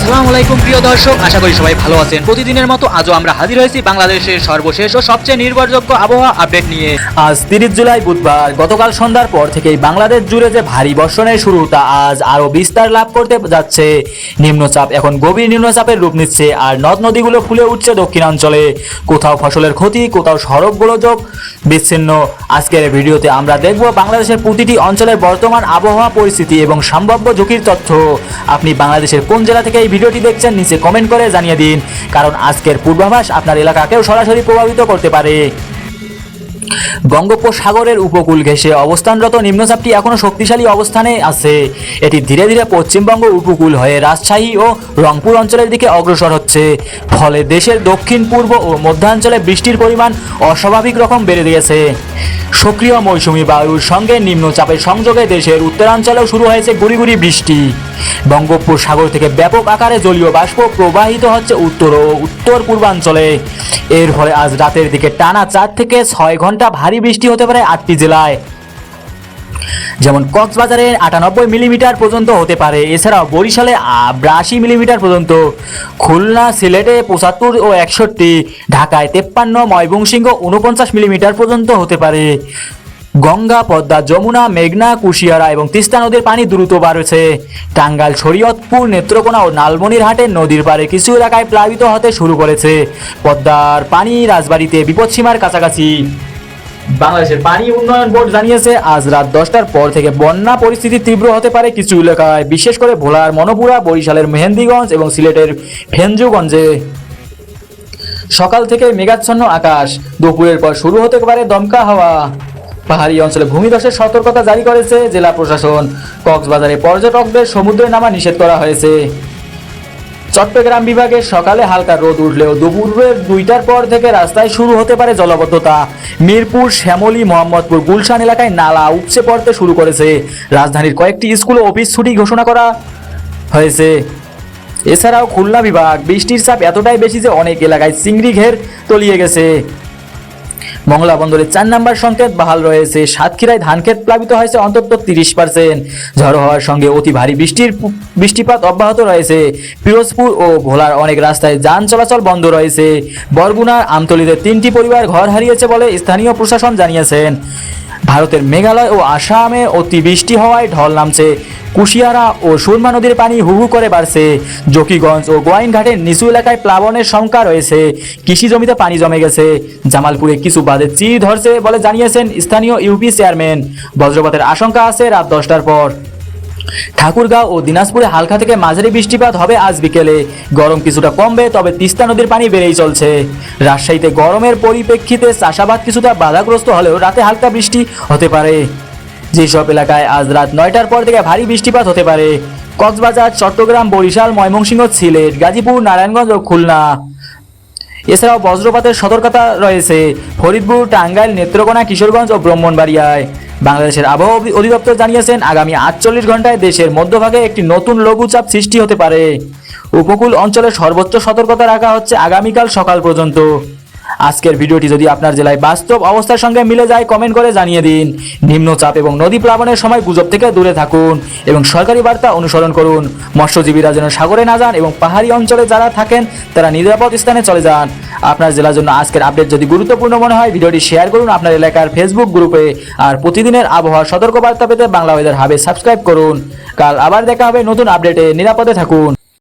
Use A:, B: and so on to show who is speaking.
A: আসসালামু আলাইকুম প্রিয় দর্শক, আশা করি সবাই ভালো আছেন। প্রতিদিনের মতো আজও আমরা হাজির হয়েছি বাংলাদেশের সর্বশেষ ও সবচেয়ে নির্ভরযোগ্য আবহাওয়া আপডেট নিয়ে। আজ 30 জুলাই বুধবার। গতকাল সন্ধ্যার পর থেকেই বাংলাদেশ জুড়ে যে ভারী বর্ষণের শুরু তা আজ আরো বিস্তার লাভ করতে যাচ্ছে। নিম্নচাপ এখন গভীর নিম্নচাপের রূপ নিচ্ছে আর নদ নদীগুলো ফুলে উঠছে দক্ষিণাঞ্চলে। কোথাও ফসলের ক্ষতি, কোথাও সড়ক গোলযোগ বিচ্ছিন্ন। আজকের ভিডিওতে আমরা দেখব বাংলাদেশের প্রতিটি অঞ্চলের বর্তমান আবহাওয়া পরিস্থিতি এবং সম্ভাব্য ঝুঁকির তথ্য। আপনি বাংলাদেশের কোন জেলা থেকে এই ভিডিওটি দেখছেন নিচে কমেন্ট করে জানিয়ে দিন, কারণ আজকের পূর্বাভাস আপনার এলাকাকেও সরাসরি প্রভাবিত করতে পারে। বঙ্গোপসাগরের উপকূল ঘেঁষে অবস্থানরত নিম্নচাপটি এখনো শক্তিশালী অবস্থানে আছে। এটি ধীরে ধীরে পশ্চিমবঙ্গ উপকূল হয়ে রাজশাহী ও রংপুর অঞ্চলের দিকে অগ্রসর হচ্ছে। ফলে দেশের দক্ষিণ পূর্ব ও মধ্যাঞ্চলে বৃষ্টির পরিমাণ অস্বাভাবিক রকম বেড়ে গিয়েছে। সক্রিয় মৌসুমী বায়ুর সঙ্গে নিম্নচাপের সংযোগে দেশের উত্তরাঞ্চলেও শুরু হয়েছে গুড়ি গুড়ি বৃষ্টি। বঙ্গোপসাগর থেকে ব্যাপক আকারে জলীয় বাষ্প প্রবাহিত হচ্ছে উত্তর ও উত্তর পূর্বাঞ্চলে। এর ফলে আজ রাতের দিকে টানা 4 থেকে 6 ঘন্টা ভারী বৃষ্টি হতে পারে 8টি জেলায়, যেমন কক্সবাজারে 98 মিলিমিটার পর্যন্ত হতে পারে। এছাড়াও বরিশালে 82 মিলিমিটার পর্যন্ত, খুলনা, সিলেটে 75 ও 61, ঢাকায় 53, ময়মনসিংহ 49 মিলিমিটার পর্যন্ত হতে পারে। গঙ্গা, পদ্মা, যমুনা, মেঘনা, কুশিয়ারা এবং তিস্তা নদীর পানি দ্রুত বাড়ছে। টাঙ্গাইল, শরীয়তপুর, নেত্রকোনা ও লালমনিরহাটের নদীর পাড়ে কিছু এলাকায় প্লাবিত হতে শুরু করেছে। পদ্মার পানি রাজবাড়ীতে বিপদসীমার কাছাকাছি। বাংলাদেশের পানি উন্নয়ন বোর্ড জানিয়েছে আজ রাত 10টার পর থেকে বন্যা পরিস্থিতি তীব্র হতে পারে কিছু এলাকায়, বিশেষ করে ভোলার মনপুরা, বরিশালের মেহেন্দিগঞ্জ এবং সিলেটের ফেঞ্জুগঞ্জে। সকাল থেকে মেঘাচ্ছন্ন আকাশ, দুপুরের পর শুরু হতে পারে দমকা হাওয়া। পাহাড়ি অঞ্চলে ভূমিধসের সতর্কতা জারি করেছে জেলা প্রশাসন। কক্সবাজারে পর্যটকদের সমুদ্রে নামা নিষেধ করা হয়েছে। চট্টগ্রাম বিভাগে সকালে হালকা রোদ উঠলেও দুপুরের 2টার পর থেকে রাস্তায় শুরু হতে পারে জলাবদ্ধতা। মিরপুর, শ্যামলী, মোহাম্মদপুর, গুলশান এলাকায় নালা উপচে পড়তে শুরু করেছে। রাজধানীর কয়েকটি স্কুল ও অফিস ছুটি ঘোষণা করা হয়েছে। এছাড়াও খুলনা বিভাগ বৃষ্টির চাপ এতটাই বেশি যে অনেক এলাকায় চিংড়ি ঘের তলিয়ে গেছে। মংলা বন্দরে 4 নম্বর সংকেত বাহাল রয়েছে। সাতক্ষীরায় ধানক্ষেত প্লাবিত হয়েছে অন্তত 30%। ঝড়ো হওয়ার সঙ্গে অতি ভারী বৃষ্টিপাত অব্যাহত রয়েছে। পিরোজপুর ও ভোলার অনেক রাস্তায় যান চলাচল বন্ধ রয়েছে। বরগুনার আমতলীতে 3টি পরিবার ঘর হারিয়েছে বলে স্থানীয় প্রশাসন জানিয়েছেন। ভারতের মেঘালয় ও আসামে অতি বৃষ্টি হওয়ায় ঢল নামছে। কুশিয়ারা ও সুরমা নদীর পানি হু হু করে বাড়ছে। জকিগঞ্জ ও গোয়াইনঘাটের নিচু এলাকায় প্লাবনের শঙ্কা রয়েছে। কৃষি জমিতে পানি জমে গেছে। জামালপুরে কিছু বাঁধে চির ধরছে বলে জানিয়েছেন স্থানীয় ইউপি চেয়ারম্যান। বজ্রপাতের আশঙ্কা আছে রাত 10টার পর। ঠাকুরগাঁও ও দিনাজপুরে হালকা থেকে মাঝারি বৃষ্টিপাত হবে আজ বিকেলে। গরম কিছুটা কমবে, তবে তিস্তা নদীর পানি বেড়েই চলছে। রাজশাহীতে গরমের পরিপ্রেক্ষিতে চাষাবাদ কিছুটা বাধাগ্রস্ত হলেও রাতে হালকা বৃষ্টি হতে পারে। যেসব এলাকায় আজ রাত 9টার পর থেকে ভারী বৃষ্টিপাত হতে পারে: কক্সবাজার, চট্টগ্রাম, বরিশাল, ময়মনসিংহ, সিলেট, গাজীপুর, নারায়ণগঞ্জ ও খুলনা। এছাড়াও বজ্রপাতের সতর্কতা রয়েছে ফরিদপুর, টাঙ্গাইল, নেত্রকোনা, কিশোরগঞ্জ ও ব্রাহ্মণবাড়িয়ায়। বাংলাদেশের আবহাওয়া অধিদপ্তর জানিয়েছেন আগামী 48 ঘন্টায় দেশের মধ্যভাগে একটি নতুন লঘুচাপ সৃষ্টি হতে পারে। উপকূল অঞ্চলে সর্বোচ্চ সতর্কতা রাখা হচ্ছে আগামীকাল সকাল পর্যন্ত। আজকের ভিডিওটি যদি আপনার জেলায় বাস্তব অবস্থার সঙ্গে মিলে যায় কমেন্ট করে জানিয়ে দিন। নিম্নচাপ এবং নদী প্লাবনের সময় গুজব থেকে দূরে থাকুন এবং সরকারি বার্তা অনুসরণ করুন। মৎস্যজীবীরা যেন সাগরে না যান এবং পাহাড়ি অঞ্চলে যারা থাকেন তারা নিরাপদ স্থানে চলে যান। আপনার জেলার জন্য আজকের আপডেট যদি গুরুত্বপূর্ণ মনে হয় ভিডিওটি শেয়ার করুন আপনার এলাকার ফেসবুক গ্রুপে। আর প্রতিদিনের আবহাওয়ার সতর্ক বার্তা পেতে বাংলা ওয়েদার হাবে সাবস্ক্রাইব করুন। কাল আবার দেখা হবে নতুন আপডেটে। নিরাপদে থাকুন।